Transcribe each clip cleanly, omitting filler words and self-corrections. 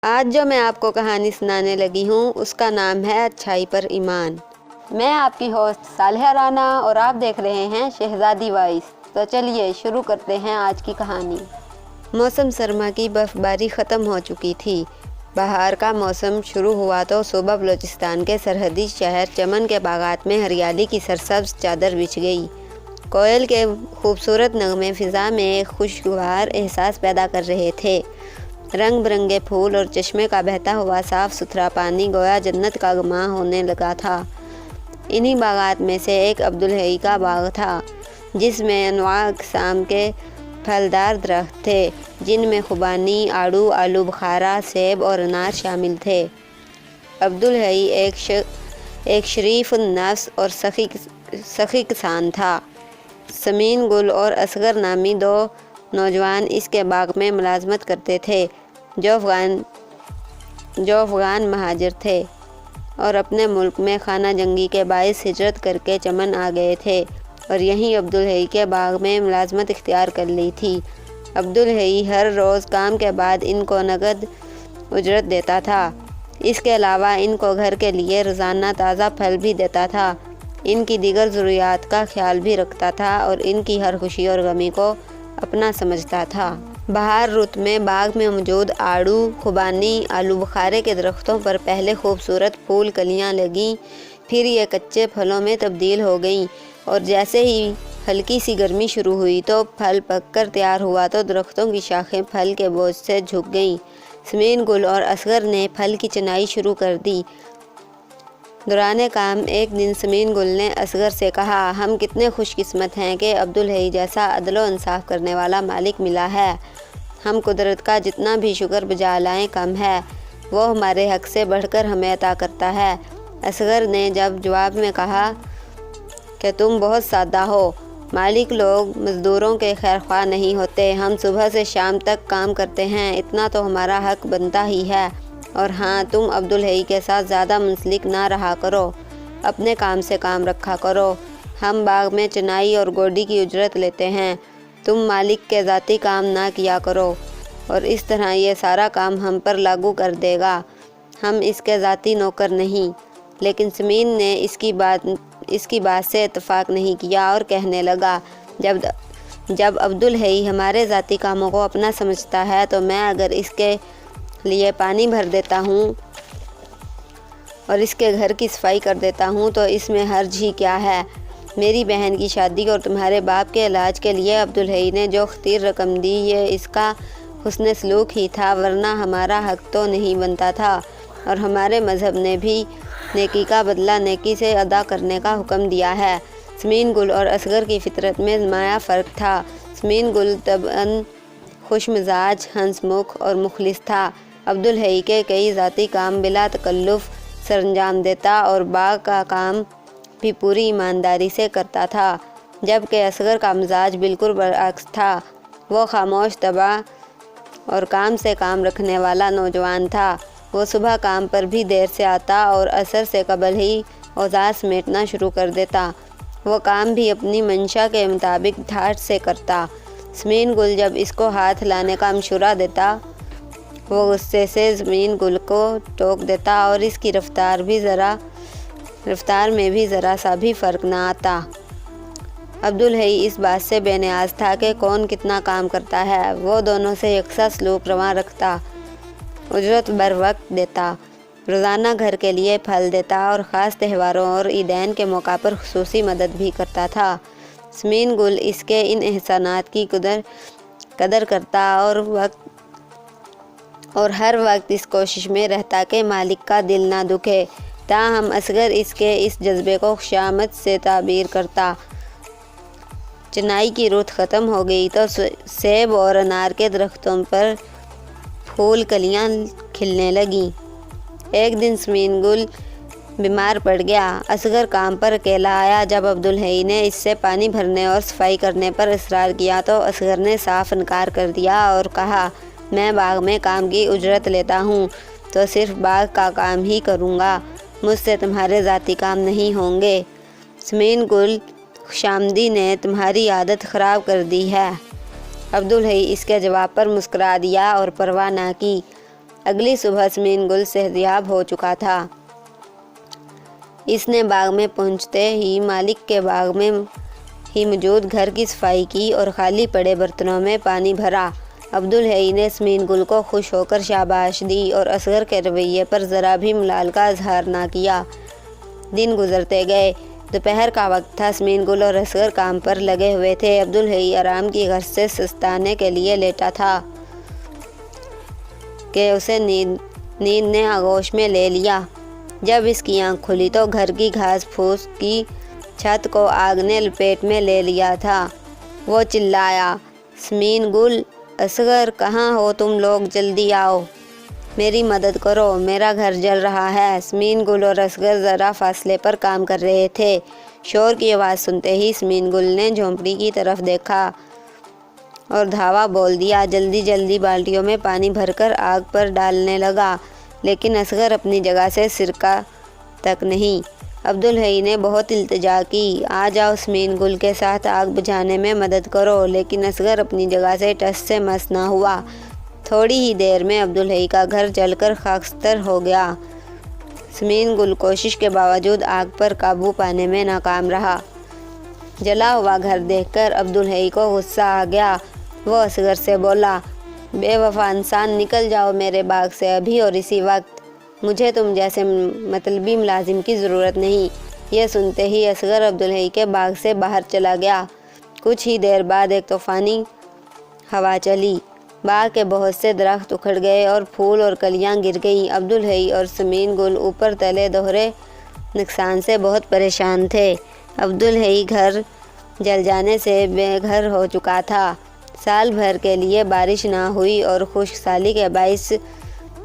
آج جو میں آپ کو کہانی سنانے لگی ہوں اس کا نام ہے اچھائی پر ایمان۔ میں آپ کی ہوسٹ صالحہ رانا اور آپ دیکھ رہے ہیں شہزادی وائس۔ تو چلیے شروع کرتے ہیں آج کی کہانی۔ موسم سرما کی برف باری ختم ہو چکی تھی۔ بہار کا موسم شروع ہوا تو صوبہ بلوچستان کے سرحدی شہر چمن کے باغات میں ہریالی کی سرسبز چادر بچھ گئی۔ کوئل کے خوبصورت نغمے فضا میں ایک خوشگوار احساس پیدا کر رہے تھے۔ رنگ برنگے پھول اور چشمے کا بہتا ہوا صاف ستھرا پانی گویا جنت کا گماں ہونے لگا تھا۔ انہی باغات میں سے ایک عبدالحی کا باغ تھا جس میں انواع اقسام کے پھلدار درخت تھے جن میں خوبانی، آڑو، آلو بخارا، سیب اور انار شامل تھے۔ عبدالحی ایک شریف النفس اور سخی کسان تھا۔ سمین گل اور اصغر نامی دو نوجوان اس کے باغ میں ملازمت کرتے تھے جو افغان مہاجر تھے اور اپنے ملک میں خانہ جنگی کے باعث ہجرت کر کے چمن آ گئے تھے اور یہیں عبدالحی کے باغ میں ملازمت اختیار کر لی تھی۔ عبدالحی ہر روز کام کے بعد ان کو نقد اجرت دیتا تھا۔ اس کے علاوہ ان کو گھر کے لیے روزانہ تازہ پھل بھی دیتا تھا، ان کی دیگر ضروریات کا خیال بھی رکھتا تھا اور ان کی ہر خوشی اور غمی کو اپنا سمجھتا تھا۔ بہار رت میں باغ میں موجود آڑو، خوبانی، آلو بخارے کے درختوں پر پہلے خوبصورت پھول کلیاں لگیں، پھر یہ کچے پھلوں میں تبدیل ہو گئیں اور جیسے ہی ہلکی سی گرمی شروع ہوئی تو پھل پک کر تیار ہوا تو درختوں کی شاخیں پھل کے بوجھ سے جھک گئیں۔ سمین گل اور اصغر نے پھل کی چنائی شروع کر دی۔ دوران کام ایک دن سمین گل نے اصغر سے کہا، ہم کتنے خوش قسمت ہیں کہ عبدالحی جیسا عدل و انصاف کرنے والا مالک ملا ہے۔ ہم قدرت کا جتنا بھی شکر بجا لائیں کم ہے، وہ ہمارے حق سے بڑھ کر ہمیں عطا کرتا ہے۔ اصغر نے جواب میں کہا کہ تم بہت سادہ ہو، مالک لوگ مزدوروں کے خیر خواہ نہیں ہوتے، ہم صبح سے شام تک کام کرتے ہیں، اتنا تو ہمارا حق بنتا ہی ہے۔ اور ہاں، تم عبدالحی کے ساتھ زیادہ منسلک نہ رہا کرو، اپنے کام سے کام رکھا کرو۔ ہم باغ میں چنائی اور گوڈی کی اجرت لیتے ہیں، تم مالک کے ذاتی کام نہ کیا کرو اور اس طرح یہ سارا کام ہم پر لاگو کر دے گا، ہم اس کے ذاتی نوکر نہیں۔ لیکن سمین نے اس کی بات سے اتفاق نہیں کیا اور کہنے لگا، جب عبدالحی ہمارے ذاتی کاموں کو اپنا سمجھتا ہے تو میں اگر اس کے لیے پانی بھر دیتا ہوں اور اس کے گھر کی صفائی کر دیتا ہوں تو اس میں حرج ہی کیا ہے؟ میری بہن کی شادی اور تمہارے باپ کے علاج کے لیے عبدالحی نے جو خطیر رقم دی یہ اس کا حسن سلوک ہی تھا، ورنہ ہمارا حق تو نہیں بنتا تھا۔ اور ہمارے مذہب نے بھی نیکی کا بدلہ نیکی سے ادا کرنے کا حکم دیا ہے۔ سمین گل اور اصغر کی فطرت میں نمایاں فرق تھا۔ سمین گل طبعاً خوش مزاج، ہنس مکھ اور مخلص تھا۔ عبدالحی کے کئی ذاتی کام بلا تکلف سر انجام دیتا اور باغ کا کام بھی پوری ایمانداری سے کرتا تھا، جبکہ اصغر کا مزاج بالکل برعکس تھا۔ وہ خاموش طبع اور کام سے کام رکھنے والا نوجوان تھا۔ وہ صبح کام پر بھی دیر سے آتا اور عصر سے قبل ہی اوزار سمیٹنا شروع کر دیتا۔ وہ کام بھی اپنی منشا کے مطابق دھاڑ سے کرتا۔ سمین گل جب اس کو ہاتھ لانے کا مشورہ دیتا وہ غصے سے سمین گل کو ٹوک دیتا اور اس کی رفتار میں بھی ذرا سا بھی فرق نہ آتا۔ عبدالحی اس بات سے بے نیاز تھا کہ کون کتنا کام کرتا ہے، وہ دونوں سے یکساں سلوک رواں رکھتا، اجرت بر وقت دیتا، روزانہ گھر کے لیے پھل دیتا اور خاص تہواروں اور عیدین کے موقع پر خصوصی مدد بھی کرتا تھا۔ سمین گل اس کے ان احسانات کی قدر کرتا اور ہر وقت اس کوشش میں رہتا کہ مالک کا دل نہ دکھے۔ تاہم اصغر اس کے اس جذبے کو خوشامد سے تعبیر کرتا۔ چنائی کی رت ختم ہو گئی تو سیب اور انار کے درختوں پر پھول کلیاں کھلنے لگیں۔ ایک دن سمین گل بیمار پڑ گیا۔ اصغر کام پر اکیلا آیا۔ جب عبدالحی نے اس سے پانی بھرنے اور صفائی کرنے پر اصرار کیا تو اصغر نے صاف انکار کر دیا اور کہا، میں باغ میں کام کی اجرت لیتا ہوں تو صرف باغ کا کام ہی کروں گا، مجھ سے تمہارے ذاتی کام نہیں ہوں گے۔ سمین گل خوشامدی نے تمہاری عادت خراب کر دی ہے۔ عبدالحی اس کے جواب پر مسکرا دیا اور پرواہ نہ کی۔ اگلی صبح سمین گل صحتیاب ہو چکا تھا۔ اس نے باغ میں پہنچتے ہی مالک کے باغ میں ہی موجود گھر کی صفائی کی اور خالی پڑے برتنوں میں پانی بھرا۔ عبدالحی نے سمین گل کو خوش ہو کر شاباش دی اور اصغر کے رویے پر ذرا بھی ملال کا اظہار نہ کیا۔ دن گزرتے گئے۔ دوپہر کا وقت تھا۔ سمین گل اور اصغر کام پر لگے ہوئے تھے۔ عبدالحی آرام کی غرض سے سستانے کے لیے لیٹا تھا کہ اسے نیند نے آغوش میں لے لیا۔ جب اس کی آنکھ کھلی تو گھر کی گھاس پھوس کی چھت کو آگ نے لپیٹ میں لے لیا تھا۔ وہ چلایا، سمین گل، اصغر، کہاں ہو تم لوگ؟ جلدی آؤ، میری مدد کرو، میرا گھر جل رہا ہے۔ سمین گل اور اصغر ذرا فاصلے پر کام کر رہے تھے۔ شور کی آواز سنتے ہی سمین گل نے جھونپڑی کی طرف دیکھا اور دھاوا بول دیا۔ جلدی جلدی بالٹیوں میں پانی بھر کر آگ پر ڈالنے لگا، لیکن اصغر اپنی جگہ سے سرکا تک نہیں۔ عبدالحی نے بہت التجا کی، آ جاؤ سمین گل کے ساتھ آگ بجھانے میں مدد کرو، لیکن اصغر اپنی جگہ سے ٹس سے مس نہ ہوا۔ تھوڑی ہی دیر میں عبدالحی کا گھر جل کر خاکستر ہو گیا۔ سمین گل کوشش کے باوجود آگ پر قابو پانے میں ناکام رہا۔ جلا ہوا گھر دیکھ کر عبدالحی کو غصہ آ گیا۔ وہ اصغر سے بولا، بے وفا انسان، نکل جاؤ میرے باغ سے ابھی اور اسی وقت، مجھے تم جیسے مطلبی ملازم کی ضرورت نہیں۔ یہ سنتے ہی اصغر عبدالحی کے باغ سے باہر چلا گیا۔ کچھ ہی دیر بعد ایک طوفانی ہوا چلی، باغ کے بہت سے درخت اکھڑ گئے اور پھول اور کلیاں گر گئیں۔ عبدالحی اور سمین گل اوپر تلے دوہرے نقصان سے بہت پریشان تھے۔ عبدالحی گھر جل جانے سے بے گھر ہو چکا تھا۔ سال بھر کے لیے بارش نہ ہوئی اور خشک سالی کے باعث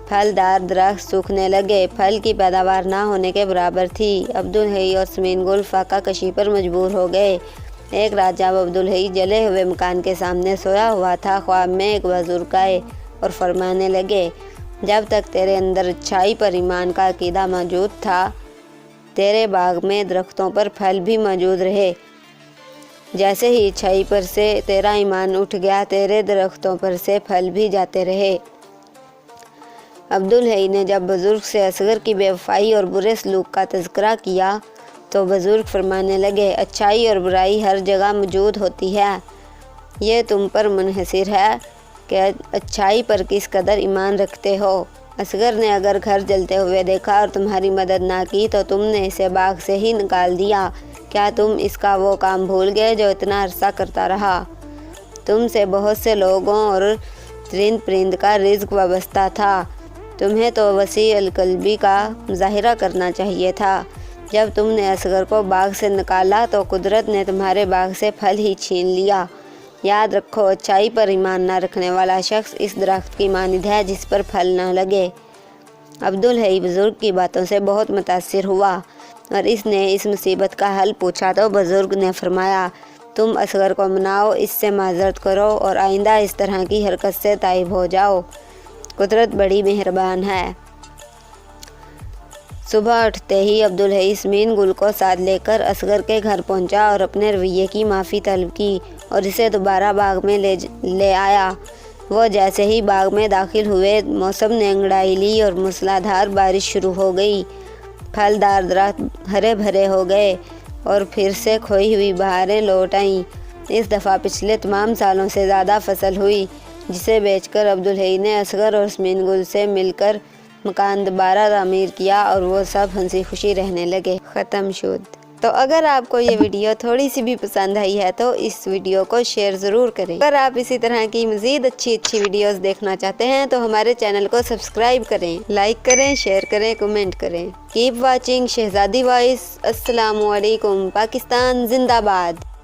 پھلدار درخت سوکھنے لگے، پھل کی پیداوار نہ ہونے کے برابر تھی۔ عبدالحی اور سمین گل فاقہ کشی پر مجبور ہو گئے۔ ایک رات جب عبدالحی جلے ہوئے مکان کے سامنے سویا ہوا تھا، خواب میں ایک بزرگ آئے اور فرمانے لگے، جب تک تیرے اندر اچھائی پر ایمان کا عقیدہ موجود تھا، تیرے باغ میں درختوں پر پھل بھی موجود رہے۔ جیسے ہی اچھائی پر سے تیرا ایمان اٹھ گیا، تیرے درختوں پر سے پھل بھی جاتے رہے۔ عبدالحی نے جب بزرگ سے اصغر کی بے وفائی اور برے سلوک کا تذکرہ کیا تو بزرگ فرمانے لگے، اچھائی اور برائی ہر جگہ موجود ہوتی ہے، یہ تم پر منحصر ہے کہ اچھائی پر کس قدر ایمان رکھتے ہو۔ اصغر نے اگر گھر جلتے ہوئے دیکھا اور تمہاری مدد نہ کی تو تم نے اسے باغ سے ہی نکال دیا۔ کیا تم اس کا وہ کام بھول گئے جو اتنا عرصہ کرتا رہا؟ تم سے بہت سے لوگوں اور رند پرند کا رزق وابستہ تھا، تمہیں تو وسیع القلبی کا مظاہرہ کرنا چاہیے تھا۔ جب تم نے اصغر کو باغ سے نکالا تو قدرت نے تمہارے باغ سے پھل ہی چھین لیا۔ یاد رکھو، اچھائی پر ایمان نہ رکھنے والا شخص اس درخت کی مانند ہے جس پر پھل نہ لگے۔ عبدالحی بزرگ کی باتوں سے بہت متاثر ہوا اور اس نے اس مصیبت کا حل پوچھا تو بزرگ نے فرمایا، تم اصغر کو مناؤ، اس سے معذرت کرو اور آئندہ اس طرح کی حرکت سے تائب ہو جاؤ، قدرت بڑی مہربان ہے۔ صبح اٹھتے ہی عبدالحی سمین گل کو ساتھ لے کر اصغر کے گھر پہنچا اور اپنے رویے کی معافی طلب کی اور اسے دوبارہ باغ میں لے آیا۔ وہ جیسے ہی باغ میں داخل ہوئے، موسم نے انگڑائی لی اور موسلادھار بارش شروع ہو گئی۔ پھلدار درخت ہرے بھرے ہو گئے اور پھر سے کھوئی ہوئی بہاریں لوٹ آئیں۔ اس دفعہ پچھلے تمام سالوں سے زیادہ فصل ہوئی، جسے بیچ کر عبدالحی نے اصغر اور سمین گل سے مل کر مکان دوبارہ تعمیر کیا اور وہ سب ہنسی خوشی رہنے لگے۔ ختم شد۔ تو اگر آپ کو یہ ویڈیو تھوڑی سی بھی پسند آئی ہے تو اس ویڈیو کو شیئر ضرور کریں۔ اگر آپ اسی طرح کی مزید اچھی ویڈیوز دیکھنا چاہتے ہیں تو ہمارے چینل کو سبسکرائب کریں، لائک کریں، شیئر کریں، کمنٹ کریں۔ کیپ واچنگ شہزادی وائس۔ السلام علیکم۔ پاکستان زندہ باد۔